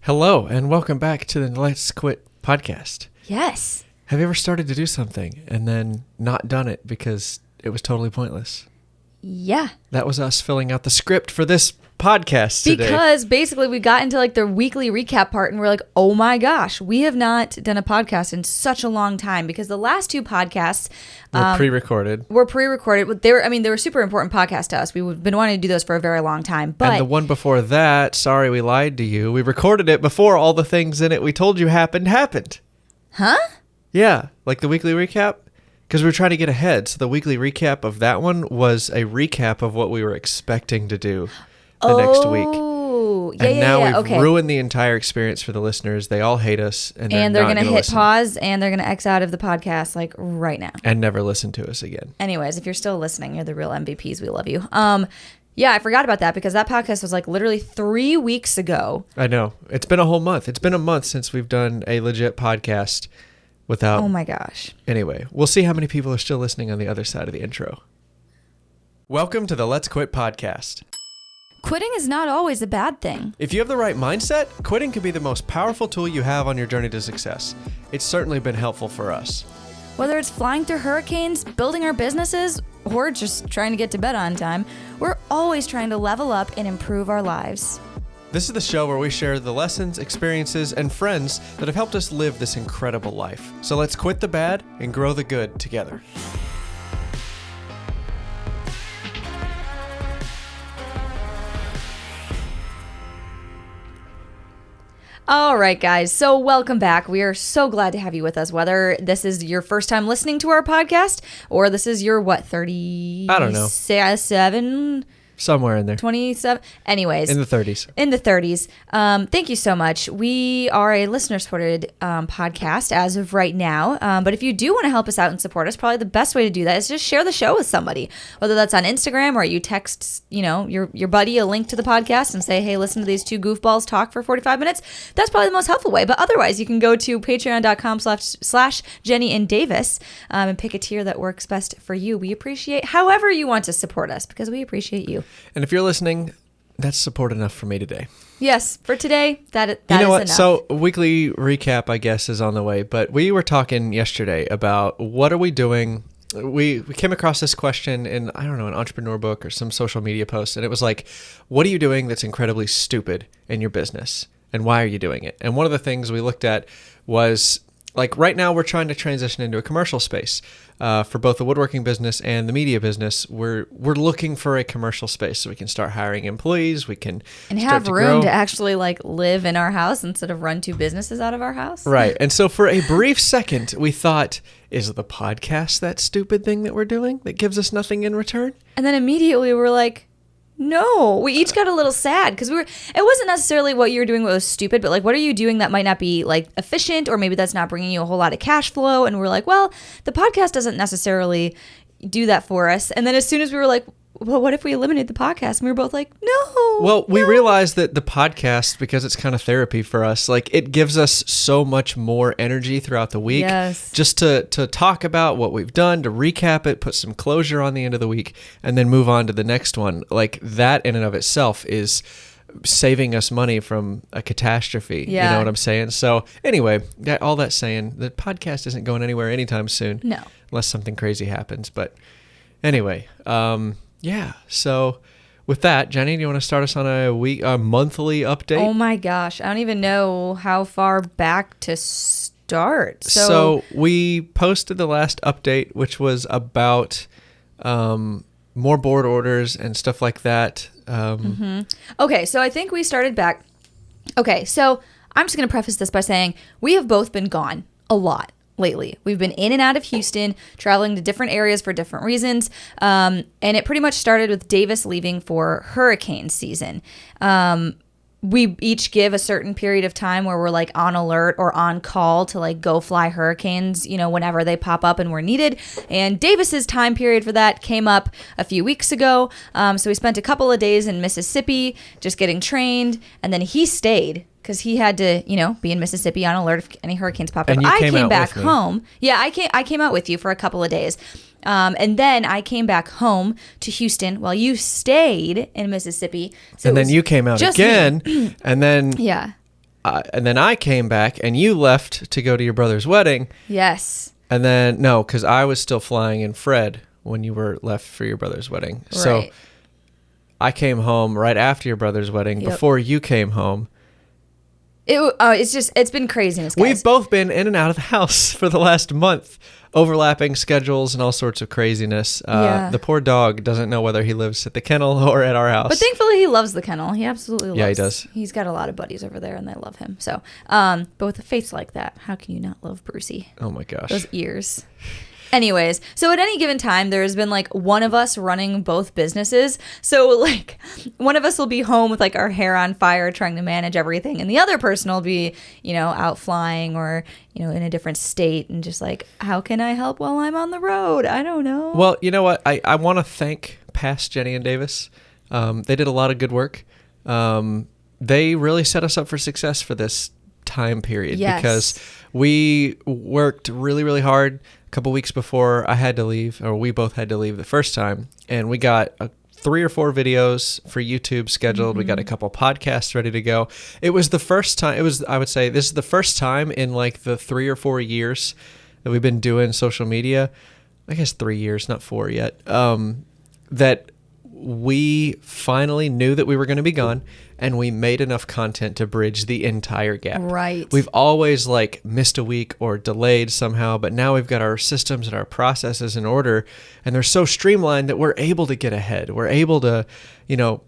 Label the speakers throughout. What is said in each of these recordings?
Speaker 1: Hello, and welcome back to the Let's Quit podcast.
Speaker 2: Yes.
Speaker 1: Have you ever started to do something and then not done it because it was totally pointless?
Speaker 2: Yeah.
Speaker 1: That was us filling out the script for this podcast today.
Speaker 2: Because basically we got into like the weekly recap part and we're like, oh my gosh, we have not done a podcast in such a long time because the last two podcasts
Speaker 1: We're pre-recorded.
Speaker 2: But they were super important podcasts to us. We've been wanting to do those for a very long time. But
Speaker 1: And the one before that, sorry we lied to you. We recorded it before all the things in it we told you happened.
Speaker 2: Huh?
Speaker 1: Yeah, like the weekly recap. Because we were trying to get ahead. So the weekly recap of that one was a recap of what we were expecting to do the next week.
Speaker 2: Oh, yeah,
Speaker 1: And now we've
Speaker 2: okay.
Speaker 1: ruined the entire experience for the listeners. They all hate us. And
Speaker 2: they're
Speaker 1: going to
Speaker 2: hit
Speaker 1: listen.
Speaker 2: pause and they're going to X out of the podcast like right now.
Speaker 1: And never listen to us again.
Speaker 2: Anyways, if you're still listening, you're the real MVPs. We love you. Yeah, I forgot about that because that podcast was like literally 3 weeks ago.
Speaker 1: I know. It's been a whole month. It's been a month since we've done a legit podcast without...
Speaker 2: Oh my gosh.
Speaker 1: Anyway, we'll see how many people are still listening on the other side of the intro. Welcome to the Let's Quit podcast.
Speaker 2: Quitting is not always a bad thing.
Speaker 1: If you have the right mindset, quitting can be the most powerful tool you have on your journey to success. It's certainly been helpful for us.
Speaker 2: Whether it's flying through hurricanes, building our businesses, or just trying to get to bed on time, we're always trying to level up and improve our lives.
Speaker 1: This is the show where we share the lessons, experiences, and friends that have helped us live this incredible life. So let's quit the bad and grow the good together.
Speaker 2: All right, guys. So welcome back. We are so glad to have you with us, whether this is your first time listening to our podcast or this is your, 30?
Speaker 1: I don't know.
Speaker 2: 7?
Speaker 1: Somewhere in there.
Speaker 2: 27? Anyways.
Speaker 1: In the 30s.
Speaker 2: In the 30s. Thank you so much. We are a listener-supported podcast as of right now. But if you do want to help us out and support us, probably the best way to do that is just share the show with somebody. Whether that's on Instagram or you text, your buddy a link to the podcast and say, hey, listen to these two goofballs talk for 45 minutes. That's probably the most helpful way. But otherwise, you can go to patreon.com/jennieanddavis and pick a tier that works best for you. We appreciate however you want to support us because we appreciate you.
Speaker 1: And if you're listening, that's support enough for me today.
Speaker 2: Yes, for today, that is
Speaker 1: what?
Speaker 2: enough.
Speaker 1: So weekly recap, I guess, is on the way. But we were talking yesterday about what are we doing. We came across this question in, I don't know, an entrepreneur book or some social media post. And it was like, what are you doing that's incredibly stupid in your business? And why are you doing it? And one of the things we looked at was... like right now we're trying to transition into a commercial space for both the woodworking business and the media business. We're looking for a commercial space so we can start hiring employees. We can
Speaker 2: and
Speaker 1: start
Speaker 2: have
Speaker 1: to
Speaker 2: room
Speaker 1: grow.
Speaker 2: to actually like live in our house instead of run two businesses out of our house.
Speaker 1: Right. And so for a brief second, we thought, is the podcast that stupid thing that we're doing that gives us nothing in return?
Speaker 2: And then immediately we're like, no, we each got a little sad because it wasn't necessarily what you were doing that was stupid, but like, what are you doing that might not be like efficient, or maybe that's not bringing you a whole lot of cash flow? And we're like, well, the podcast doesn't necessarily do that for us. And then as soon as we were like, well, what if we eliminate the podcast? And we were both like, no.
Speaker 1: Well, we realized that the podcast, because it's kind of therapy for us, like it gives us so much more energy throughout the week.
Speaker 2: Yes.
Speaker 1: Just to talk about what we've done, to recap it, put some closure on the end of the week, and then move on to the next one. Like that in and of itself is saving us money from a catastrophe.
Speaker 2: Yeah.
Speaker 1: You know what I'm saying? So anyway, all that saying, the podcast isn't going anywhere anytime soon.
Speaker 2: No.
Speaker 1: Unless something crazy happens. But anyway, yeah. So with that, Jennie, do you want to start us on a monthly update?
Speaker 2: Oh my gosh. I don't even know how far back to start.
Speaker 1: So we posted the last update, which was about more board orders and stuff like that.
Speaker 2: Okay, so I think we started back. Okay, so I'm just going to preface this by saying we have both been gone a lot lately. We've been in and out of Houston, traveling to different areas for different reasons. And it pretty much started with Davis leaving for hurricane season. We each give a certain period of time where we're like on alert or on call to like go fly hurricanes, whenever they pop up and we're needed. And Davis's time period for that came up a few weeks ago. So we spent a couple of days in Mississippi just getting trained. And then he stayed because he had to, be in Mississippi on alert if any hurricanes popped up.
Speaker 1: And you
Speaker 2: I
Speaker 1: came
Speaker 2: came
Speaker 1: out
Speaker 2: back
Speaker 1: with me.
Speaker 2: home. Yeah, I came out with you for a couple of days. And then I came back home to Houston while you stayed in Mississippi. So
Speaker 1: and then you came out
Speaker 2: just
Speaker 1: again.
Speaker 2: me.
Speaker 1: And then
Speaker 2: Yeah.
Speaker 1: and then I came back and you left to go to your brother's wedding.
Speaker 2: Yes.
Speaker 1: And then, no, because I was still flying in Fred when you were left for your brother's wedding.
Speaker 2: Right.
Speaker 1: So I came home right after your brother's wedding, before you came home.
Speaker 2: It's been craziness, guys.
Speaker 1: We've both been in and out of the house for the last month, overlapping schedules and all sorts of craziness. The poor dog doesn't know whether he lives at the kennel or at our house.
Speaker 2: But thankfully, he loves the kennel. He absolutely loves it.
Speaker 1: Yeah, he does.
Speaker 2: He's got a lot of buddies over there, and they love him. So, but with a face like that, how can you not love Brucey?
Speaker 1: Oh, my gosh.
Speaker 2: Those ears. Anyways, so at any given time, there has been like one of us running both businesses. So like one of us will be home with like our hair on fire trying to manage everything. And the other person will be, out flying or, in a different state and just like, how can I help while I'm on the road? I don't know.
Speaker 1: Well, you know what? I want to thank past Jennie and Davis. They did a lot of good work. They really set us up for success for this time period because we worked really, really hard. Couple weeks before I had to leave, or we both had to leave the first time, and we got 3 or 4 videos for YouTube scheduled. We got a couple podcasts ready to go. It was the first time. I would say this is the first time in like the 3 or 4 years that we've been doing social media. I guess 3 years, not 4 yet. That we finally knew that we were going to be gone, and we made enough content to bridge the entire gap.
Speaker 2: Right.
Speaker 1: We've always like missed a week or delayed somehow, but now we've got our systems and our processes in order, and they're so streamlined that we're able to get ahead. We're able to,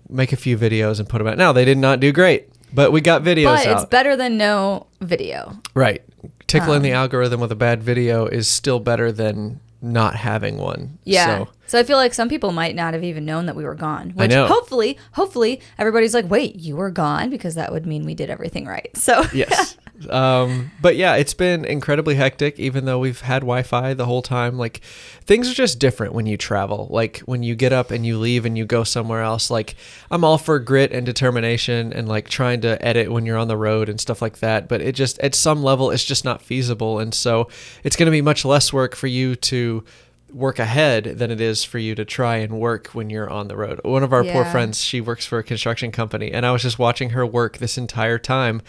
Speaker 1: make a few videos and put them out. Now, they did not do great, but we got videos out.
Speaker 2: But it's better than no video.
Speaker 1: Right. Tickling the algorithm with a bad video is still better than not having one.
Speaker 2: Yeah. So I feel like some people might not have even known that we were gone. Which
Speaker 1: I know.
Speaker 2: Hopefully everybody's like, wait, you were gone, because that would mean we did everything right. So
Speaker 1: yes. But yeah, it's been incredibly hectic, even though we've had Wi-Fi the whole time. Like, things are just different when you travel. Like, when you get up and you leave and you go somewhere else. Like, I'm all for grit and determination and like trying to edit when you're on the road and stuff like that. But it just, at some level, it's just not feasible. And so it's going to be much less work for you to work ahead than it is for you to try and work when you're on the road. One of our poor friends, she works for a construction company, and I was just watching her work this entire time.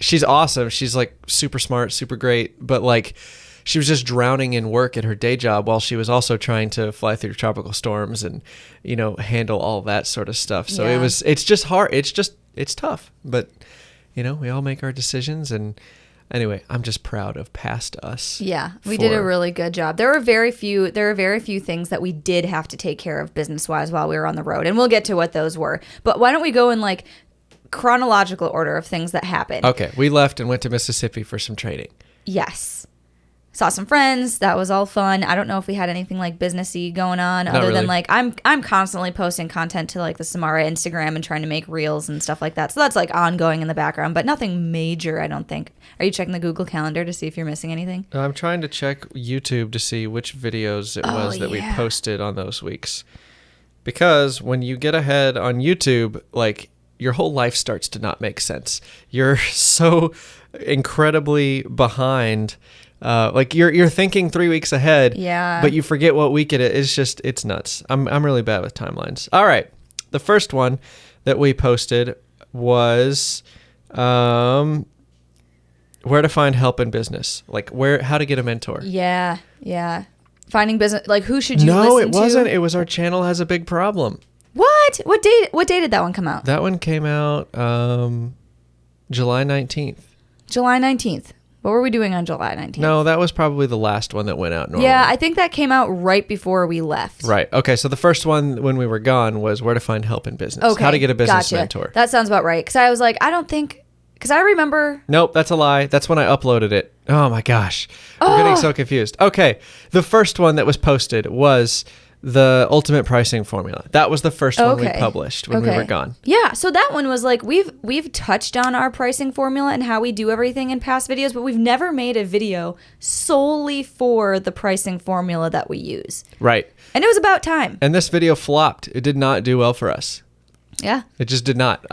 Speaker 1: She's awesome. She's like super smart, super great, but like she was just drowning in work at her day job while she was also trying to fly through tropical storms and, handle all that sort of stuff. So it's just hard. It's tough, but we all make our decisions. And anyway, I'm just proud of past us.
Speaker 2: Yeah, we did a really good job. There were very few things that we did have to take care of business-wise while we were on the road, and we'll get to what those were. But why don't we go in like chronological order of things that happened?
Speaker 1: Okay, we left and went to Mississippi for some training.
Speaker 2: Yes. Saw some friends. That was all fun. I don't know if we had anything like businessy going on other than like I'm constantly posting content to like the Samara Instagram and trying to make reels and stuff like that. So that's like ongoing in the background, but nothing major, I don't think. Are you checking the Google Calendar to see if you're missing anything?
Speaker 1: I'm trying to check YouTube to see which videos it was that we posted on those weeks. Because when you get ahead on YouTube, like your whole life starts to not make sense. You're so incredibly behind. Like you're thinking 3 weeks ahead, but you forget what week it is. It's nuts. I'm really bad with timelines. All right. The first one that we posted was, where to find help in business, like how to get a mentor.
Speaker 2: Yeah. Finding business, like who should you listen to?
Speaker 1: No, it wasn't. It was Our Channel Has a Big Problem.
Speaker 2: What? What day did that one come out?
Speaker 1: That one came out, July 19th.
Speaker 2: July 19th. What were we doing on July 19th?
Speaker 1: No, that was probably the last one that went out normally.
Speaker 2: Yeah, I think that came out right before we left.
Speaker 1: Right. Okay, so the first one when we were gone was where to find help in business.
Speaker 2: Okay,
Speaker 1: how to get a business mentor.
Speaker 2: That sounds about right. Because I was like, because I remember...
Speaker 1: Nope, that's a lie. That's when I uploaded it. Oh my gosh. I'm getting so confused. Okay, the first one that was posted was the ultimate pricing formula. That was the first one we published when we were gone.
Speaker 2: Yeah, so that one was like, we've touched on our pricing formula and how we do everything in past videos, but we've never made a video solely for the pricing formula that we use.
Speaker 1: Right.
Speaker 2: And it was about time.
Speaker 1: And this video flopped. It did not do well for us.
Speaker 2: Yeah.
Speaker 1: It just did not.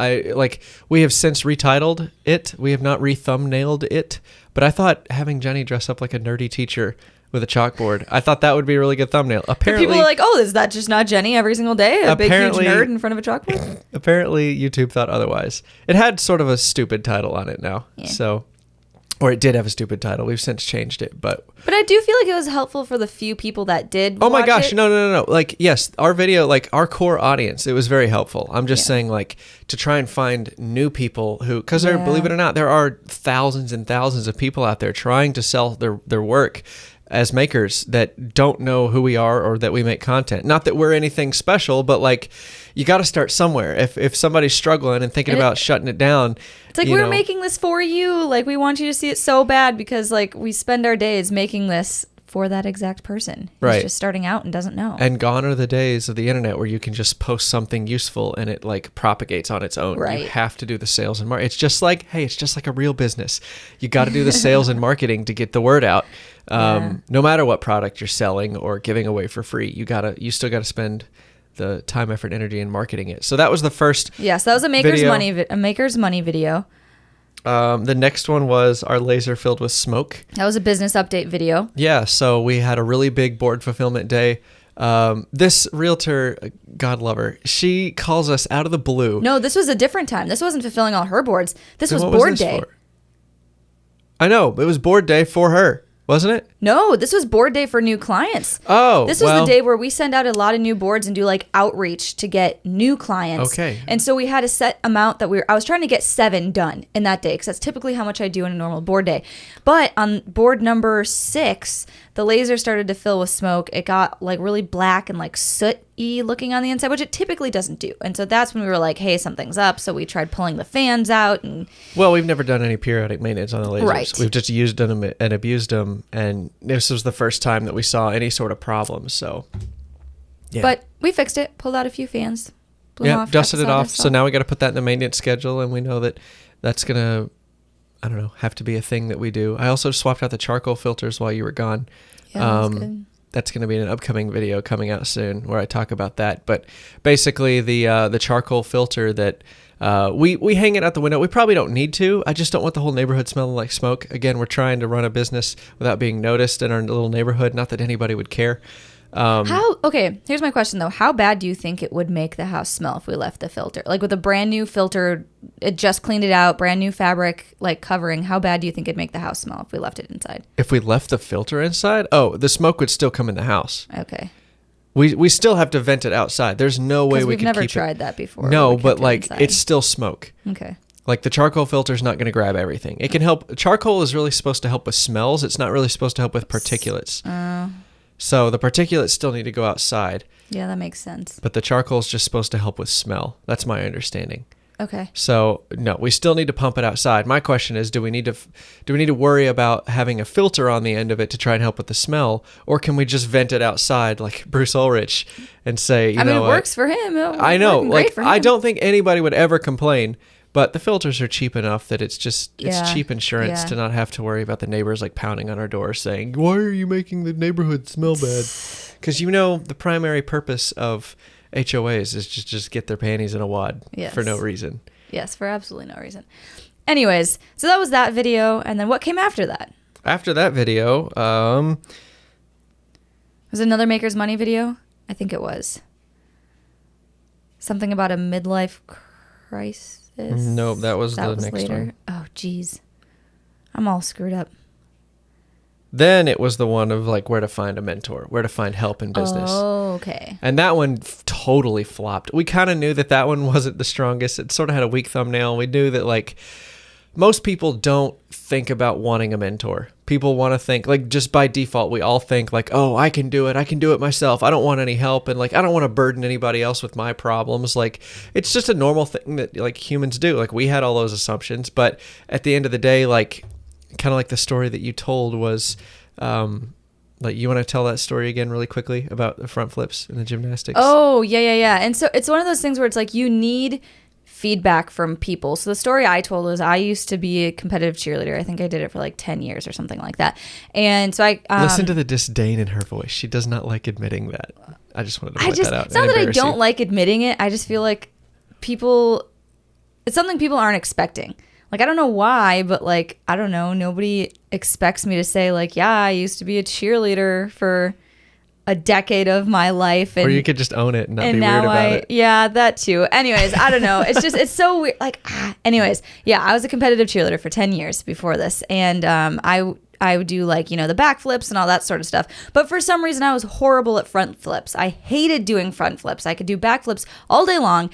Speaker 1: We have since retitled it. We have not re-thumbnailed it. But I thought having Jennie dress up like a nerdy teacher with a chalkboard. I thought that would be a really good thumbnail. Apparently,
Speaker 2: people are like, "Oh, is that just not Jennie every single day? A big huge
Speaker 1: Apparently-
Speaker 2: nerd in front of a chalkboard?"
Speaker 1: apparently YouTube thought otherwise. It had sort of a stupid title on it now.
Speaker 2: Yeah.
Speaker 1: So, or it did have a stupid title. We've since changed it, but
Speaker 2: I do feel like it was helpful for the few people that did.
Speaker 1: oh my
Speaker 2: watch
Speaker 1: gosh,
Speaker 2: it.
Speaker 1: no. Like, yes, our video, like our core audience, it was very helpful. I'm just saying, like, to try and find new people who, because there, believe it or not, there are thousands and thousands of people out there trying to sell their work as makers that don't know who we are or that we make content. Not that we're anything special, but like, you got to start somewhere. If somebody's struggling and thinking about shutting it down,
Speaker 2: It's like, we're making this for you. Like, we want you to see it so bad because, like, we spend our days making this for that exact person who's
Speaker 1: Right.
Speaker 2: just starting out and doesn't know.
Speaker 1: And gone are the days of the internet where you can just post something useful and it like propagates on its own.
Speaker 2: Right.
Speaker 1: You have to do the sales and marketing. It's just like, hey, it's just like a real business. You got to do the sales and marketing to get the word out. No matter what product you're selling or giving away for free, you still got to spend the time, effort, energy in marketing it. So that was the first.
Speaker 2: Yes, that was a maker's
Speaker 1: video.
Speaker 2: money video.
Speaker 1: The next one was our laser filled with smoke.
Speaker 2: That was a business update video.
Speaker 1: Yeah, so we had a really big board fulfillment day. This realtor, God love her, she calls us out of the blue.
Speaker 2: No, this was a different time. This wasn't fulfilling all her boards. This was
Speaker 1: What
Speaker 2: board
Speaker 1: this
Speaker 2: day.
Speaker 1: for? I know, it was board day for her, wasn't it?
Speaker 2: No, this was board day for new clients.
Speaker 1: Oh,
Speaker 2: This was the day where we send out a lot of new boards and do like outreach to get new clients.
Speaker 1: Okay.
Speaker 2: And so we had a set amount that I was trying to get 7 done in that day because that's typically how much I do in a normal board day. But on board number 6, the laser started to fill with smoke. It got like really black and like soot-y looking on the inside, which it typically doesn't do. And so that's when we were like, hey, something's up. So we tried pulling the fans out and
Speaker 1: Well, we've never done any periodic maintenance on the lasers.
Speaker 2: Right.
Speaker 1: We've just used them and abused them, and this was the first time that we saw any sort of problems. So, yeah.
Speaker 2: But we fixed it, pulled out a few fans, blew them
Speaker 1: Yeah,
Speaker 2: off,
Speaker 1: dusted
Speaker 2: got
Speaker 1: it
Speaker 2: the
Speaker 1: off.
Speaker 2: sawdust
Speaker 1: So now we got to put that in the maintenance schedule, and we know that that's gonna, I don't know, have to be a thing that we do. I also swapped out the charcoal filters while you were gone.
Speaker 2: Yeah, that was good.
Speaker 1: That's going to be an upcoming video coming out soon where I talk about that. But basically, the charcoal filter that we hang it out the window. We probably don't need to. I just don't want the whole neighborhood smelling like smoke. Again, we're trying to run a business without being noticed in our little neighborhood. Not that anybody would care.
Speaker 2: Okay, here's my question though. How bad do you think it would make the house smell if we left the filter? Like with a brand new filter, it just cleaned it out, brand new fabric, like covering. How bad do you think it'd make the house smell if we left it inside?
Speaker 1: If we left the filter inside, the smoke would still come in the house.
Speaker 2: Okay.
Speaker 1: We still have to vent it outside. There's no way we
Speaker 2: we've
Speaker 1: could
Speaker 2: never
Speaker 1: keep
Speaker 2: tried
Speaker 1: it.
Speaker 2: that before.
Speaker 1: No,
Speaker 2: We kept
Speaker 1: but
Speaker 2: it
Speaker 1: like
Speaker 2: inside.
Speaker 1: it's still smoke.
Speaker 2: Okay.
Speaker 1: Like the charcoal filter is not going to grab everything. It can help. Charcoal is really supposed to help with smells. It's not really supposed to help with particulates. So the particulates still need to go outside,
Speaker 2: Yeah, that makes sense.
Speaker 1: but the charcoal is just supposed to help with smell. That's my understanding.
Speaker 2: Okay.
Speaker 1: So no, we still need to pump it outside. My question is, do we need to worry about having a filter on the end of it to try and help with the smell, or can we just vent it outside like Bruce Ulrich and say,
Speaker 2: I mean, it works for him.
Speaker 1: I know, like
Speaker 2: for him.
Speaker 1: I don't think anybody would ever complain, but the filters are cheap enough that it's
Speaker 2: Yeah,
Speaker 1: cheap insurance
Speaker 2: yeah.
Speaker 1: to not have to worry about the neighbors like pounding on our door saying, "Why are you making the neighborhood smell bad?" Because the primary purpose of HOAs is just get their panties in a wad for no
Speaker 2: Yes.
Speaker 1: reason.
Speaker 2: Yes, for absolutely no reason. Anyways, so that was that video, and then what came after that?
Speaker 1: After that video,
Speaker 2: Was it another Maker's Money video? I think it was. Something about a midlife crisis.
Speaker 1: no, that was the next
Speaker 2: later.
Speaker 1: one.
Speaker 2: Oh, geez. I'm all screwed up.
Speaker 1: Then it was the one of like where to find a mentor, where to find help in business.
Speaker 2: Oh, okay.
Speaker 1: And that one totally flopped. We kind of knew that one wasn't the strongest. It sort of had a weak thumbnail. We knew that like most people don't think about wanting a mentor. People want to think like just by default, we all think like, oh, I can do it. I can do it myself. I don't want any help. And like, I don't want to burden anybody else with my problems. Like it's just a normal thing that like humans do. Like we had all those assumptions, but at the end of the day, like kind of like the story that you told was, like you want to tell that story again really quickly about the front flips and the gymnastics?
Speaker 2: Oh, yeah. And so it's one of those things where it's like you need feedback from people. So the story I told was I used to be a competitive cheerleader. I think I did it for like 10 years or something like that. And so I
Speaker 1: listen to the disdain in her voice. She does not like admitting that. I just wanted to point that out.
Speaker 2: It's not that I don't like admitting it. I just feel like it's something people aren't expecting. like, I don't know why, but like, I don't know. Nobody expects me to say like, yeah, I used to be a cheerleader for a decade of my life. And,
Speaker 1: or you could just own it and not
Speaker 2: and
Speaker 1: be
Speaker 2: now
Speaker 1: weird about it.
Speaker 2: Yeah, that too. Anyways, I don't know. It's so weird. Like, anyways, yeah, I was a competitive cheerleader for 10 years before this. And I would do like, the backflips and all that sort of stuff. But for some reason, I was horrible at front flips. I hated doing front flips. I could do backflips all day long.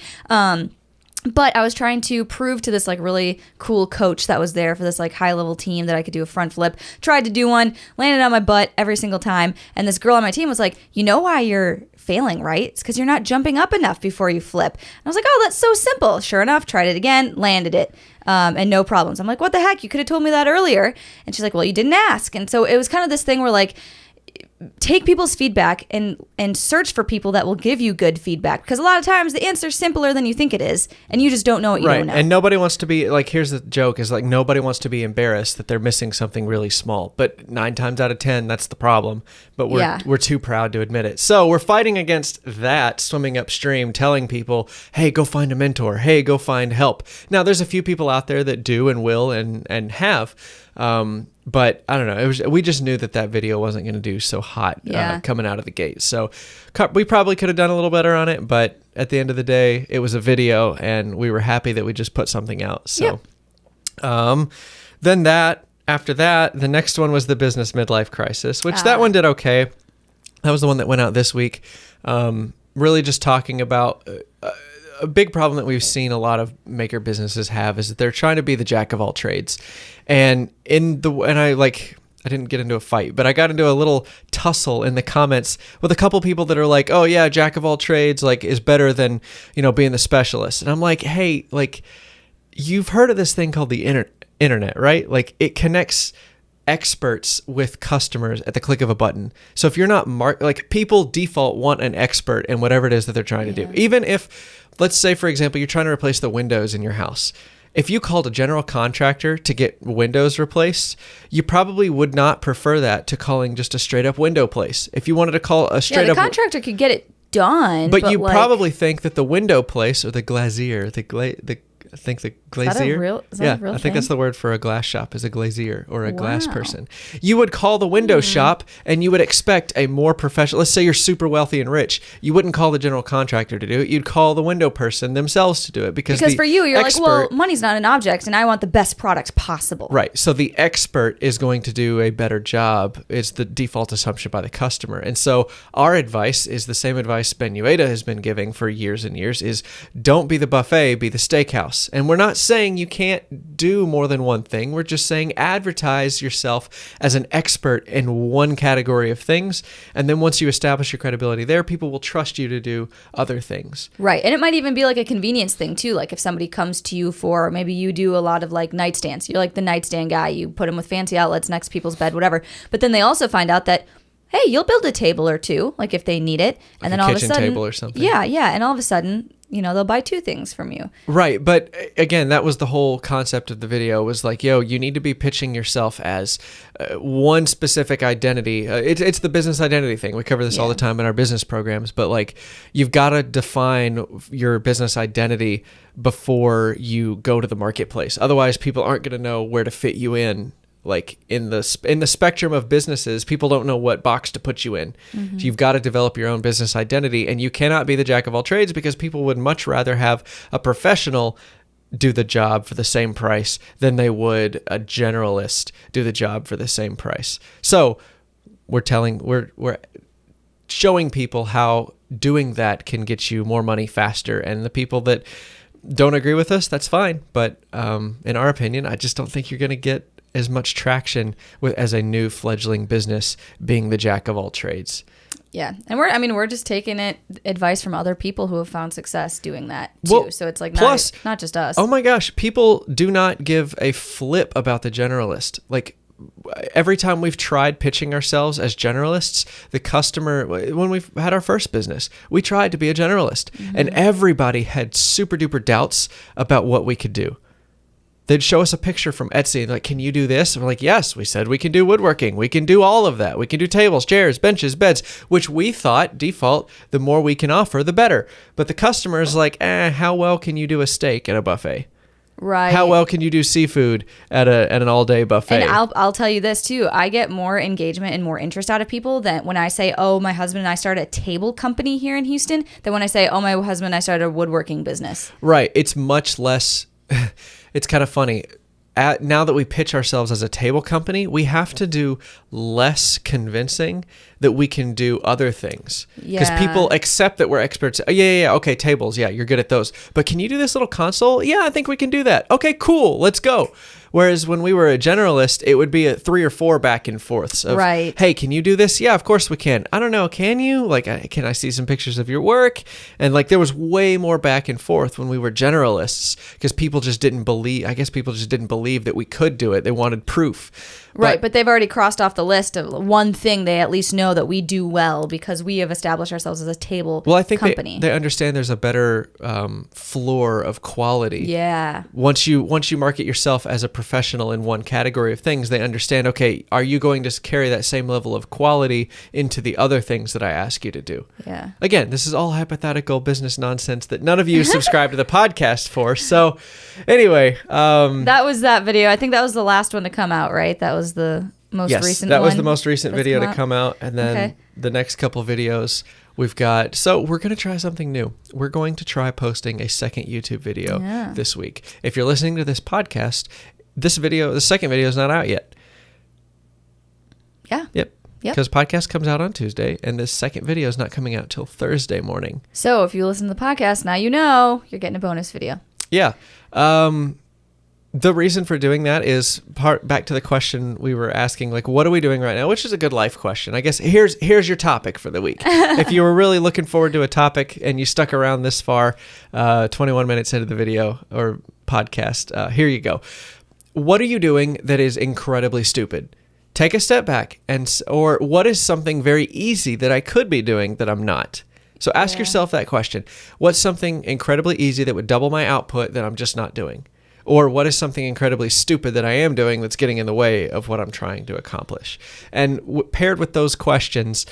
Speaker 2: But I was trying to prove to this like really cool coach that was there for this like high level team that I could do a front flip. Tried to do one, landed on my butt every single time. And this girl on my team was like, you know why you're failing, right? It's because you're not jumping up enough before you flip. And I was like, oh, that's so simple. Sure enough, tried it again, landed it. And no problems. I'm like, what the heck? You could have told me that earlier. And she's like, well, you didn't ask. And so it was kind of this thing where like, take people's feedback and search for people that will give you good feedback, because a lot of times the answer's simpler than you think it is, and you just don't know what you don't know.
Speaker 1: And nobody wants to be like, here's the joke, is like, nobody wants to be embarrassed that they're missing something really small, but 9 times out of 10 that's the problem, but we're too proud to admit it. So we're fighting against that, swimming upstream, telling people, hey, go find a mentor, hey, go find help. Now there's a few people out there that do and will and have, but I don't know. We just knew that video wasn't going to do so hot coming out of the gate. So we probably could have done a little better on it, but at the end of the day, it was a video, and we were happy that we just put something out. So, then after that, the next one was the business midlife crisis, which that one did okay. That was the one that went out this week. Really just talking about a big problem that we've seen a lot of maker businesses have is that they're trying to be the jack of all trades. And I didn't get into a fight, but I got into a little tussle in the comments with a couple people that are like, oh yeah, jack of all trades like is better than, being the specialist. And I'm like, hey, like, you've heard of this thing called the internet, right? Like, it connects experts with customers at the click of a button. So if you're not people default want an expert in whatever it is that they're trying to do. Even if, let's say, for example, you're trying to replace the windows in your house. If you called a general contractor to get windows replaced, you probably would not prefer that to calling just a straight up window place. If you wanted to call a straight up,
Speaker 2: the contractor could get it done,
Speaker 1: but you probably think that the window place or the glazier, I think the glazier.
Speaker 2: Is that a real
Speaker 1: I think
Speaker 2: thing?
Speaker 1: that's the word for a glass shop, is a glazier or a glass person. You would call the window shop and you would expect a more professional, let's say you're super wealthy and rich. You wouldn't call the general contractor to do it. You'd call the window person themselves to do it because
Speaker 2: for you, you're like, well, money's not an object and I want the best product possible.
Speaker 1: Right. So the expert is going to do a better job. It's the default assumption by the customer. And so our advice is the same advice Ben Ueda has been giving for years and years, is don't be the buffet, be the steakhouse. And we're not saying you can't do more than one thing. We're just saying advertise yourself as an expert in one category of things. And then once you establish your credibility there, people will trust you to do other things.
Speaker 2: Right. And it might even be like a convenience thing too. Like if somebody comes to you for, maybe you do a lot of like nightstands. You're like the nightstand guy. You put them with fancy outlets next to people's bed, whatever. But then they also find out that, hey, you'll build a table or two, like if they need it. And then all of a sudden,
Speaker 1: table or something.
Speaker 2: Yeah. And all of a sudden, they'll buy 2 things from you.
Speaker 1: Right. But again, that was the whole concept of the video, was like, you need to be pitching yourself as one specific identity. It's the business identity thing. We cover this all the time in our business programs, but like, you've got to define your business identity before you go to the marketplace. Otherwise, people aren't going to know where to fit you in. Like in the spectrum of businesses, people don't know what box to put you in. Mm-hmm. So you've got to develop your own business identity, and you cannot be the jack of all trades, because people would much rather have a professional do the job for the same price than they would a generalist do the job for the same price. So we're showing people how doing that can get you more money faster. And the people that don't agree with us, that's fine. But in our opinion, I just don't think you're going to get as much traction as a new fledgling business being the jack of all trades.
Speaker 2: Yeah. And we're just taking advice from other people who have found success doing that too. Well, so it's like not just us.
Speaker 1: Oh my gosh, people do not give a flip about the generalist. Like every time we've tried pitching ourselves as generalists, the customer, when we've had our first business, we tried to be a generalist, and everybody had super duper doubts about what we could do. They'd show us a picture from Etsy and like, can you do this? And we're like, yes, we said we can do woodworking. We can do all of that. We can do tables, chairs, benches, beds, which we thought default, the more we can offer, the better. But the customer is like, how well can you do a steak at a buffet?
Speaker 2: Right.
Speaker 1: How well can you do seafood at an all-day buffet?
Speaker 2: And I'll tell you this too. I get more engagement and more interest out of people than when I say, oh, my husband and I started a table company here in Houston, than when I say, oh, my husband and I started a woodworking business.
Speaker 1: Right. It's much less. It's kind of funny. Now that we pitch ourselves as a table company, we have to do less convincing that we can do other things. Because people accept that we're experts. Oh, yeah. Okay, tables. Yeah, you're good at those. But can you do this little console? Yeah, I think we can do that. Okay, cool. Let's go. Whereas when we were a generalist, it would be a 3 or 4 back and forths of,
Speaker 2: right.
Speaker 1: Hey, can you do this? Yeah, of course we can. I don't know. Can you? Like, can I see some pictures of your work? And like, there was way more back and forth when we were generalists because people just didn't believe, I guess people just didn't believe that we could do it. They wanted proof.
Speaker 2: Right, but they've already crossed off the list of one thing they at least know that we do well because we have established ourselves as a table company.
Speaker 1: Well, I think they understand there's a better floor of quality.
Speaker 2: Yeah.
Speaker 1: Once you market yourself as a professional in one category of things, they understand, okay, are you going to carry that same level of quality into the other things that I ask you to do?
Speaker 2: Yeah.
Speaker 1: Again, this is all hypothetical business nonsense that none of you subscribe to the podcast for. So anyway.
Speaker 2: That was that video. I think that was the last one to come out, right? That was the most recent one.
Speaker 1: That was the most recent video to come out. And then the next couple videos we've got. So we're going to try something new. We're going to try posting a second YouTube video this week. If you're listening to this podcast, the second video is not out yet.
Speaker 2: Yeah.
Speaker 1: Yep. Because podcast comes out on Tuesday, and this second video is not coming out till Thursday morning.
Speaker 2: So if you listen to the podcast, now you know you're getting a bonus video.
Speaker 1: Yeah. The reason for doing that is back to the question we were asking, like, what are we doing right now? Which is a good life question. I guess here's your topic for the week. If you were really looking forward to a topic and you stuck around this far, 21 minutes into the video or podcast, here you go. What are you doing that is incredibly stupid? Take a step back or what is something very easy that I could be doing that I'm not? So ask yourself that question. What's something incredibly easy that would double my output that I'm just not doing? Or what is something incredibly stupid that I am doing that's getting in the way of what I'm trying to accomplish? And paired with those questions,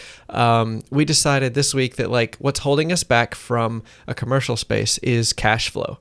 Speaker 1: we decided this week that like what's holding us back from a commercial space is cash flow.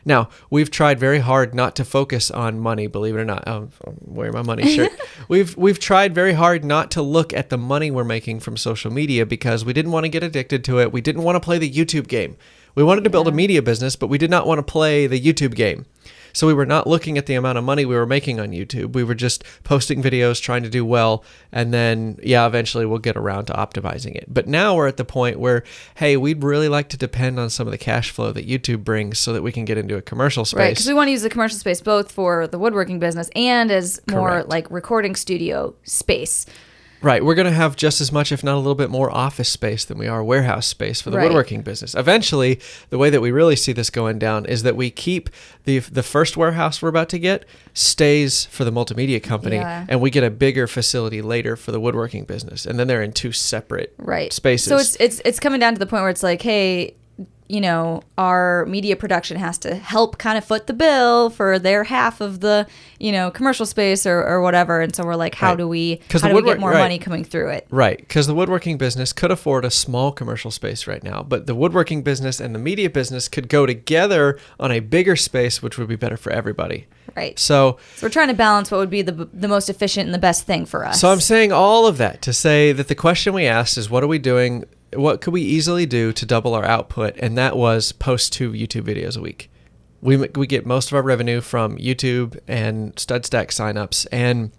Speaker 1: Now, we've tried very hard not to focus on money, believe it or not. I'm wearing my money shirt. We've tried very hard not to look at the money we're making from social media because we didn't want to get addicted to it. We didn't want to play the YouTube game. We wanted to build a media business, but we did not want to play the YouTube game. So we were not looking at the amount of money we were making on YouTube. We were just posting videos, trying to do well, and then, eventually we'll get around to optimizing it. But now we're at the point where, hey, we'd really like to depend on some of the cash flow that YouTube brings so that we can get into a commercial space.
Speaker 2: Right, because we want to use the commercial space both for the woodworking business and as more like recording studio space.
Speaker 1: Right. We're going to have just as much, if not a little bit more office space than we are warehouse space for the woodworking business. Eventually, the way that we really see this going down is that we keep the first warehouse we're about to get stays for the multimedia company, and we get a bigger facility later for the woodworking business. And then they're in two separate spaces.
Speaker 2: So it's coming down to the point where it's like, hey, you know, our media production has to help kind of foot the bill for their half of the, you know, commercial space or whatever. And so we're like, how do we get more money coming through it?
Speaker 1: Right. Because the woodworking business could afford a small commercial space right now, but the woodworking business and the media business could go together on a bigger space, which would be better for everybody.
Speaker 2: Right.
Speaker 1: So
Speaker 2: we're trying to balance what would be the most efficient and the best thing for us.
Speaker 1: So I'm saying all of that to say that the question we asked is, what are we doing? What could we easily do to double our output? And that was post 2 YouTube videos a week. We get most of our revenue from YouTube and StudStack signups, and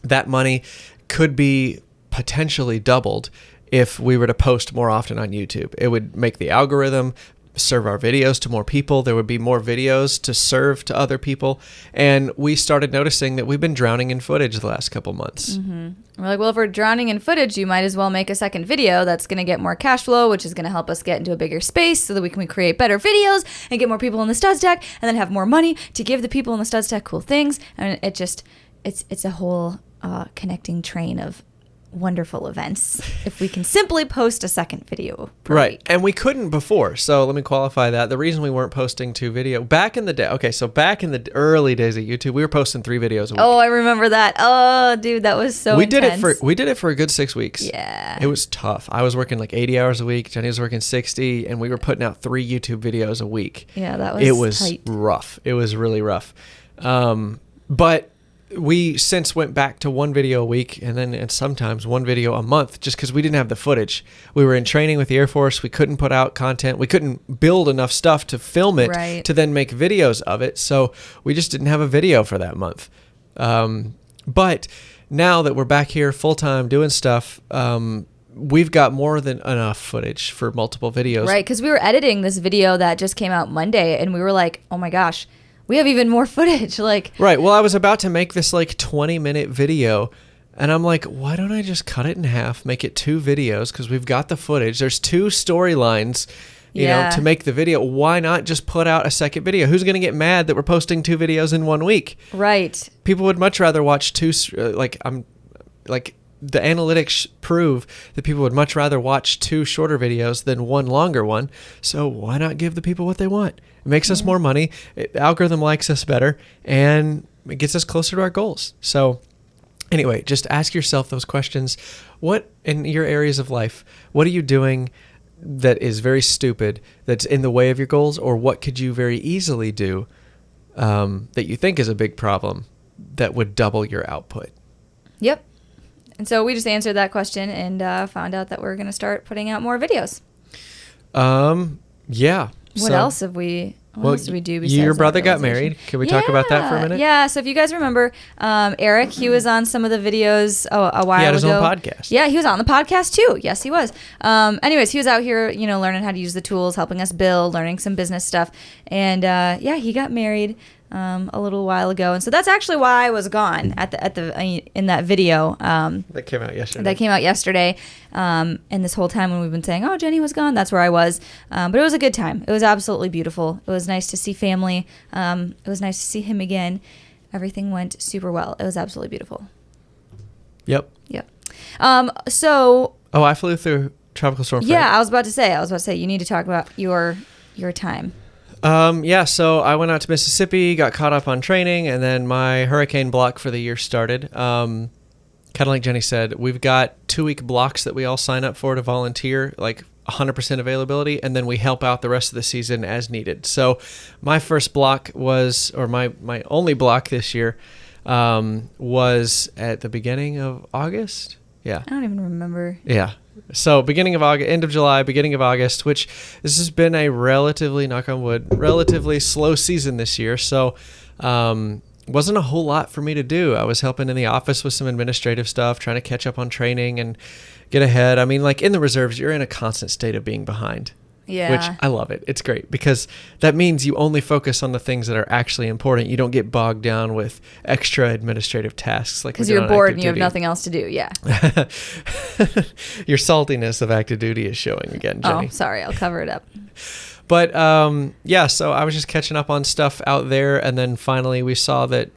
Speaker 1: that money could be potentially doubled if we were to post more often on YouTube. It would make the algorithm serve our videos to more people. There would be more videos to serve to other people. And we started noticing that we've been drowning in footage the last couple months.
Speaker 2: Mm-hmm. We're like, well, if we're drowning in footage, you might as well make a second video that's going to get more cash flow, which is going to help us get into a bigger space so that we can create better videos and get more people in the StudStack and then have more money to give the people in the StudStack cool things. And it's a whole connecting train of wonderful events if we can simply post a second video per
Speaker 1: Right.
Speaker 2: week.
Speaker 1: And we couldn't before. So let me qualify that. The reason we weren't posting 2 video back in the day. Okay. So back in the early days of YouTube, we were posting 3 videos a week.
Speaker 2: Oh, I remember that. Oh, dude, that was so
Speaker 1: we
Speaker 2: intense.
Speaker 1: did it for a good 6 weeks.
Speaker 2: Yeah.
Speaker 1: It was tough. I was working like 80 hours a week. Jenny was working 60, and we were putting out 3 YouTube videos a week.
Speaker 2: Yeah, that was
Speaker 1: It was
Speaker 2: tight.
Speaker 1: rough. It was really rough. But we since went back to 1 video a week and sometimes 1 video a month just because we didn't have the footage. We were in training with the Air Force. We couldn't put out content. We couldn't build enough stuff to film it
Speaker 2: Right.
Speaker 1: to then make videos of it. So we just didn't have a video for that month. But now that we're back here full time doing stuff, we've got more than enough footage for multiple videos.
Speaker 2: Right, because we were editing this video that just came out Monday, and we were like, oh my gosh, we have even more footage. Like,
Speaker 1: Right. Well, I was about to make this like 20-minute video, and I'm like, why don't I just cut it in half, make it 2 videos, because we've got the footage. There's 2 storylines, you know, to make the video. Why not just put out a second video? Who's going to get mad that we're posting 2 videos in 1 week?
Speaker 2: right.
Speaker 1: People would much rather watch 2, the analytics prove that people would much rather watch 2 shorter videos than 1 longer one. So why not give the people what they want? It makes us more money. The algorithm likes us better, and it gets us closer to our goals. So anyway, just ask yourself those questions. What in your areas of life, what are you doing that is very stupid, that's in the way of your goals? Or what could you very easily do that you think is a big problem that would double your output?
Speaker 2: Yep. And so we just answered that question and found out that we're going to start putting out more videos.
Speaker 1: Yeah.
Speaker 2: What else have we... What else did we do besides
Speaker 1: your
Speaker 2: that
Speaker 1: brother got
Speaker 2: realization?
Speaker 1: married. Can we talk about that for a minute?
Speaker 2: Yeah. So if you guys remember, Eric, he was on some of the videos a while ago.
Speaker 1: He had his own podcast.
Speaker 2: Yeah, he was on the podcast too. Yes, he was. Anyways, he was out here, learning how to use the tools, helping us build, learning some business stuff. And he got married a little while ago. And so that's actually why I was gone in that video.
Speaker 1: That came out
Speaker 2: yesterday. And this whole time when we've been saying, oh, Jennie was gone, that's where I was. But it was a good time. It was absolutely beautiful. It was nice to see family. It was nice to see him again. Everything went super well. It was absolutely beautiful.
Speaker 1: Yep.
Speaker 2: So.
Speaker 1: Oh, I flew through Tropical Storm Fred.
Speaker 2: Yeah, I was about to say you need to talk about your time.
Speaker 1: So I went out to Mississippi, got caught up on training, and then my hurricane block for the year started. Kind of like Jennie said, we've got 2-week blocks that we all sign up for to volunteer, like 100% availability, and then we help out the rest of the season as needed. So my first block was, or my only block this year, was at the beginning of August. Yeah.
Speaker 2: I don't even remember.
Speaker 1: Yeah. So beginning of August, end of July, beginning of August, which this has been a relatively, knock on wood, relatively slow season this year. So wasn't a whole lot for me to do. I was helping in the office with some administrative stuff, trying to catch up on training and get ahead. I mean, like in the reserves, you're in a constant state of being behind.
Speaker 2: Yeah.
Speaker 1: Which I love it. It's great because that means you only focus on the things that are actually important. You don't get bogged down with extra administrative tasks. Like
Speaker 2: because you're bored and you have nothing else to do. Yeah.
Speaker 1: Your saltiness of active duty is showing again, Jennie.
Speaker 2: Oh, sorry. I'll cover it up.
Speaker 1: But so I was just catching up on stuff out there. And then finally we saw that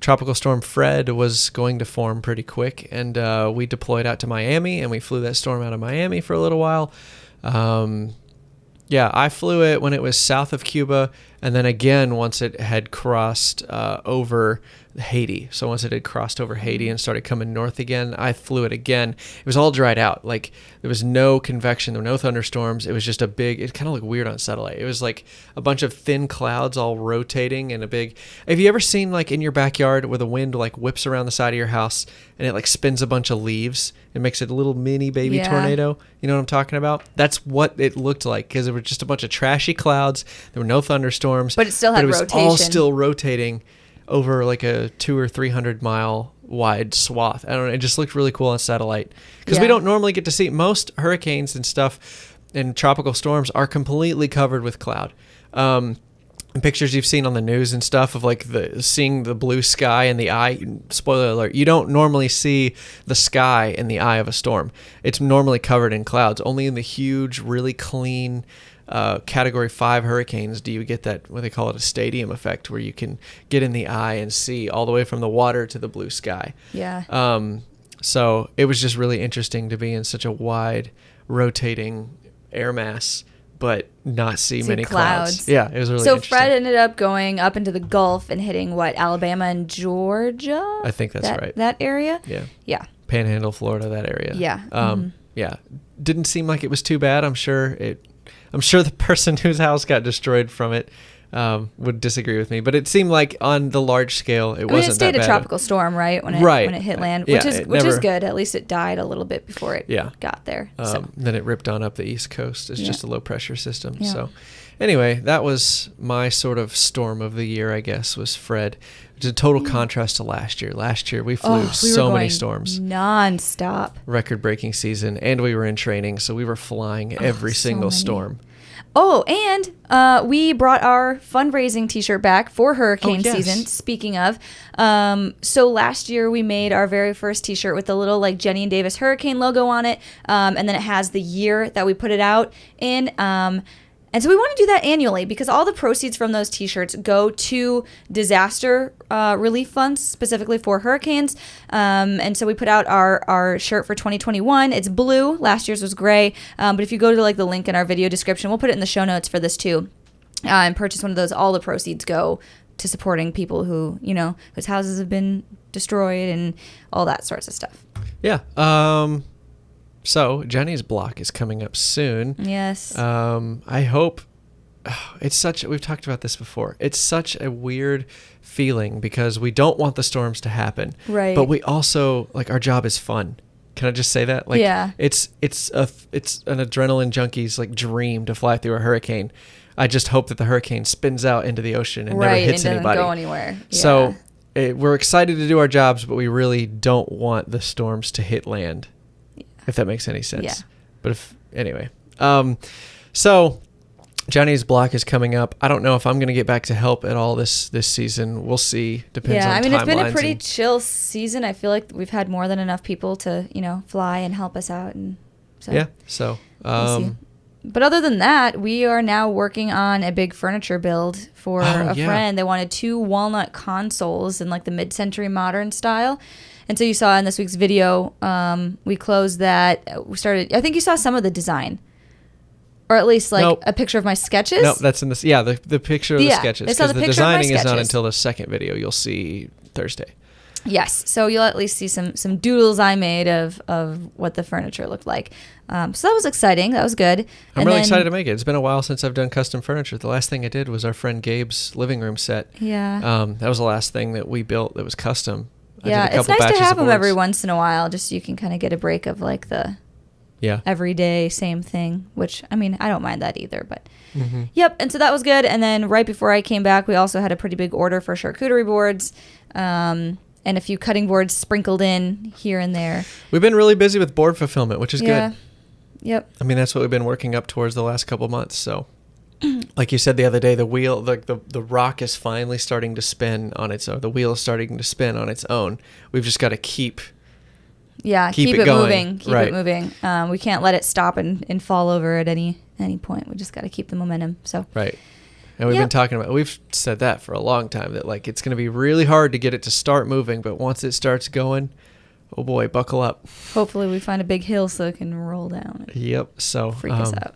Speaker 1: Tropical Storm Fred was going to form pretty quick. And we deployed out to Miami and we flew that storm out of Miami for a little while. I flew it when it was south of Cuba, and then again once it had crossed over Haiti. So once it had crossed over Haiti and started coming north again, I flew it again. It was all dried out. Like there was no convection, there were no thunderstorms. It was just it kind of looked weird on satellite. It was like a bunch of thin clouds all rotating and a big. Have you ever seen like in your backyard where the wind like whips around the side of your house and it like spins a bunch of leaves and makes it a little mini baby tornado? You know what I'm talking about? That's what it looked like because there were just a bunch of trashy clouds. There were no thunderstorms,
Speaker 2: but it still had
Speaker 1: rotation. All still rotating over like a 200 or 300 mile wide swath. I don't know. It just looked really cool on satellite because we don't normally get to see most hurricanes and stuff and tropical storms are completely covered with cloud. Pictures you've seen on the news and stuff of like seeing the blue sky in the eye. Spoiler alert, you don't normally see the sky in the eye of a storm. It's normally covered in clouds. Only in the huge, really clean Category 5 hurricanes do you get that, what they call it, a stadium effect, where you can get in the eye and see all the way from the water to the blue sky.
Speaker 2: Yeah.
Speaker 1: So it was just really interesting to be in such a wide rotating air mass, but not see many clouds. Yeah, it was really
Speaker 2: so
Speaker 1: interesting.
Speaker 2: Fred ended up going up into the Gulf and hitting what, Alabama and Georgia?
Speaker 1: I think that's right.
Speaker 2: That area?
Speaker 1: Yeah.
Speaker 2: Yeah.
Speaker 1: Panhandle, Florida, that area.
Speaker 2: Yeah.
Speaker 1: Yeah. Didn't seem like it was too bad. I'm sure the person whose house got destroyed from it would disagree with me, but it seemed like on the large scale it wasn't that bad.
Speaker 2: It stayed a tropical storm, right? When it hit land, which is good. At least it died a little bit before it got there.
Speaker 1: Then it ripped on up the East Coast. It's just a low pressure system.
Speaker 2: Yeah.
Speaker 1: So anyway, that was my sort of storm of the year, I guess, was Fred. It's a total contrast to last year. Last year we flew so many storms.
Speaker 2: Non-stop.
Speaker 1: Record-breaking season, and we were in training, so we were flying every single storm.
Speaker 2: Oh, and we brought our fundraising T-shirt back for hurricane season. Speaking of, so last year we made our very first T-shirt with the little like Jennie and Davis hurricane logo on it, and then it has the year that we put it out in. And so we want to do that annually because all the proceeds from those T-shirts go to disaster relief funds, specifically for hurricanes. And so we put out our shirt for 2021. It's blue. Last year's was gray. But if you go to like the link in our video description, we'll put it in the show notes for this too, and purchase one of those. All the proceeds go to supporting people who, whose houses have been destroyed and all that sorts of stuff.
Speaker 1: Yeah. So Jennie's block is coming up soon.
Speaker 2: Yes.
Speaker 1: I hope we've talked about this before. It's such a weird feeling because we don't want the storms to happen.
Speaker 2: Right.
Speaker 1: But we also our job is fun. Can I just say that? It's an adrenaline junkie's dream to fly through a hurricane. I just hope that the hurricane spins out into the ocean and never hits anybody.
Speaker 2: Doesn't go anywhere. Yeah.
Speaker 1: So we're excited to do our jobs, but we really don't want the storms to hit land. If that makes any sense.
Speaker 2: Yeah.
Speaker 1: But anyway. So Jennie's block is coming up. I don't know if I'm going to get back to help at all this season. We'll see. Depends on timelines.
Speaker 2: It's been a pretty chill season. I feel like we've had more than enough people to, fly and help us out. And so.
Speaker 1: Yeah. So,
Speaker 2: we'll see. But other than that, we are now working on a big furniture build for a friend. They wanted 2 walnut consoles in the mid-century modern style. And so you saw in this week's video, we closed that. I think you saw some of the design. Or at least a picture of my sketches.
Speaker 1: Nope, that's in this. Yeah, the picture of the sketches.
Speaker 2: They saw the
Speaker 1: Because the
Speaker 2: picture of my
Speaker 1: designing is not
Speaker 2: sketches.
Speaker 1: until the second video you'll see Thursday.
Speaker 2: Yes, so you'll at least see some doodles I made of what the furniture looked like. So that was exciting. That was good.
Speaker 1: I'm really excited to make it. It's been a while since I've done custom furniture. The last thing I did was our friend Gabe's living room set.
Speaker 2: Yeah.
Speaker 1: That was the last thing that we built that was custom.
Speaker 2: Yeah, it's nice to have them every once in a while, just so you can kind of get a break of the everyday same thing, which, I don't mind that either. But, Yep, and so that was good. And then right before I came back, we also had a pretty big order for charcuterie boards and a few cutting boards sprinkled in here and there. We've
Speaker 1: been really busy with board fulfillment, which is good.
Speaker 2: Yep.
Speaker 1: That's what we've been working up towards the last couple of months, so... Like you said the other day, the wheel, the rock is finally starting to spin on its own. The wheel is starting to spin on its own. We've just got to keep it going.
Speaker 2: Moving. Keep it moving. We can't let it stop and fall over at any point. We just got to keep the momentum. So
Speaker 1: right. And we've said that for a long time, that it's going to be really hard to get it to start moving, but once it starts going, oh boy, buckle up.
Speaker 2: Hopefully we find a big hill so it can roll down.
Speaker 1: Yep. So
Speaker 2: freak us out.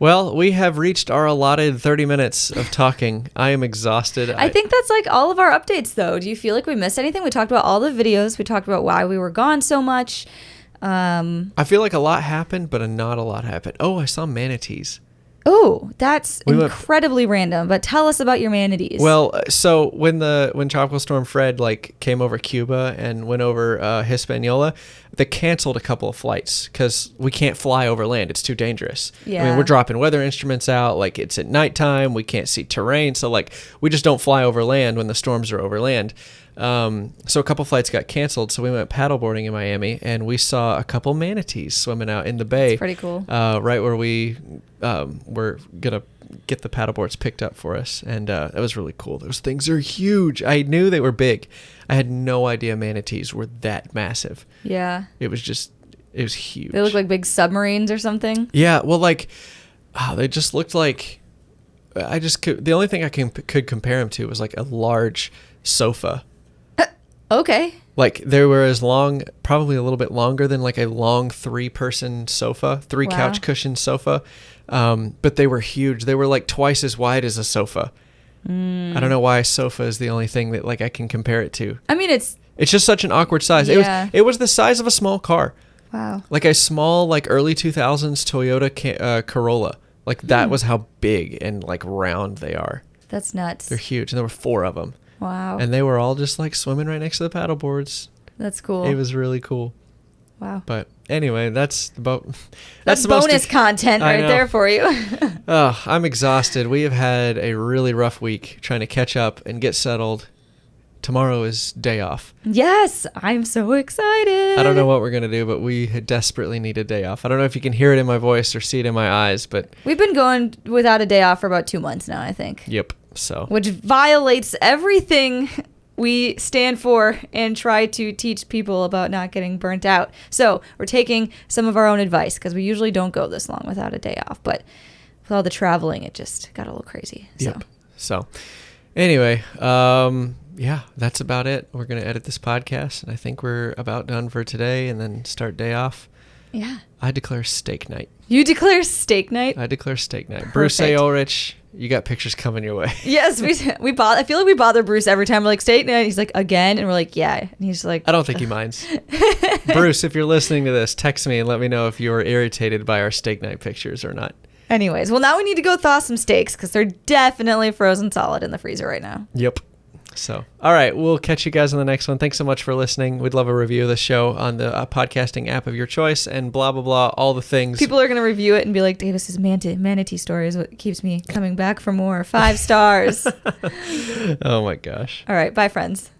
Speaker 1: Well, we have reached our allotted 30 minutes of talking. I am exhausted.
Speaker 2: I think that's all of our updates, though. Do you feel like we missed anything? We talked about all the videos. We talked about why we were gone so much.
Speaker 1: I feel like a lot happened, but not a lot happened. Oh, I saw manatees.
Speaker 2: Oh, that's incredibly random. But tell us about your manatees.
Speaker 1: Well, so when Tropical Storm Fred came over Cuba and went over Hispaniola, they canceled a couple of flights because we can't fly over land. It's too dangerous.
Speaker 2: Yeah.
Speaker 1: We're dropping weather instruments out. It's at nighttime. We can't see terrain. So we just don't fly over land when the storms are over land. So a couple flights got canceled. So we went paddleboarding in Miami and we saw a couple manatees swimming out in the bay.
Speaker 2: That's pretty cool.
Speaker 1: Right where we were going to get the paddleboards picked up for us. And that was really cool. Those things are huge. I knew they were big. I had no idea manatees were that massive.
Speaker 2: Yeah.
Speaker 1: It was huge.
Speaker 2: They look like big submarines or something.
Speaker 1: Yeah. Well, they just looked like, the only thing I could compare them to was a large sofa.
Speaker 2: Okay.
Speaker 1: Like they were as long, probably a little bit longer than like a long 3-person sofa, 3
Speaker 2: Wow.
Speaker 1: couch cushion sofa. But they were huge. They were like twice as wide as a sofa. I don't know why a sofa is the only thing that like I can compare it to.
Speaker 2: I mean, it's
Speaker 1: just such an awkward size.
Speaker 2: Yeah.
Speaker 1: It was the size of a small car.
Speaker 2: wow.
Speaker 1: Like a small, like early 2000s Toyota Corolla. Like that was how big and like round they are.
Speaker 2: That's nuts.
Speaker 1: They're huge. And there were 4 of them.
Speaker 2: Wow.
Speaker 1: And they were all just like swimming right next to the paddle boards.
Speaker 2: That's cool.
Speaker 1: It was really cool.
Speaker 2: Wow.
Speaker 1: But anyway, that's about...
Speaker 2: That's
Speaker 1: the most
Speaker 2: bonus content
Speaker 1: I
Speaker 2: right
Speaker 1: know.
Speaker 2: there for you.
Speaker 1: Oh, I'm exhausted. We have had a really rough week trying to catch up and get settled. Tomorrow is day off.
Speaker 2: Yes, I'm so excited.
Speaker 1: I don't know what we're going to do, but we desperately need a day off. I don't know if you can hear it in my voice or see it in my eyes, but...
Speaker 2: We've been going without a day off for about 2 months now, I think.
Speaker 1: Yep. So...
Speaker 2: Which violates everything we stand for and try to teach people about not getting burnt out. So we're taking some of our own advice because we usually don't go this long without a day off. But with all the traveling, it just got a little crazy. So.
Speaker 1: Yep. So anyway, yeah, that's about it. We're going to edit this podcast, and I think we're about done for today and then start day off.
Speaker 2: Yeah.
Speaker 1: I declare steak night.
Speaker 2: You declare steak night?
Speaker 1: I declare steak night.
Speaker 2: Perfect.
Speaker 1: Bruce A. Ulrich, you got pictures coming your way.
Speaker 2: Yes, we bother. I feel like we bother Bruce every time we're like steak night. He's like, again, and we're like, yeah. And he's like,
Speaker 1: I don't think he minds. Bruce, if you're listening to this, text me and let me know if you were irritated by our steak night pictures or not.
Speaker 2: anyways, well, now we need to go thaw some steaks because they're definitely frozen solid in the freezer right now.
Speaker 1: Yep. So, all right, we'll catch you guys on the next one. Thanks so much for listening. We'd love a review of the show on the podcasting app of your choice and blah, blah, blah, all the things.
Speaker 2: People are going to review it and be like, Davis's manatee story is what keeps me coming back for more. 5 stars.
Speaker 1: Oh, my gosh.
Speaker 2: All right. Bye, friends.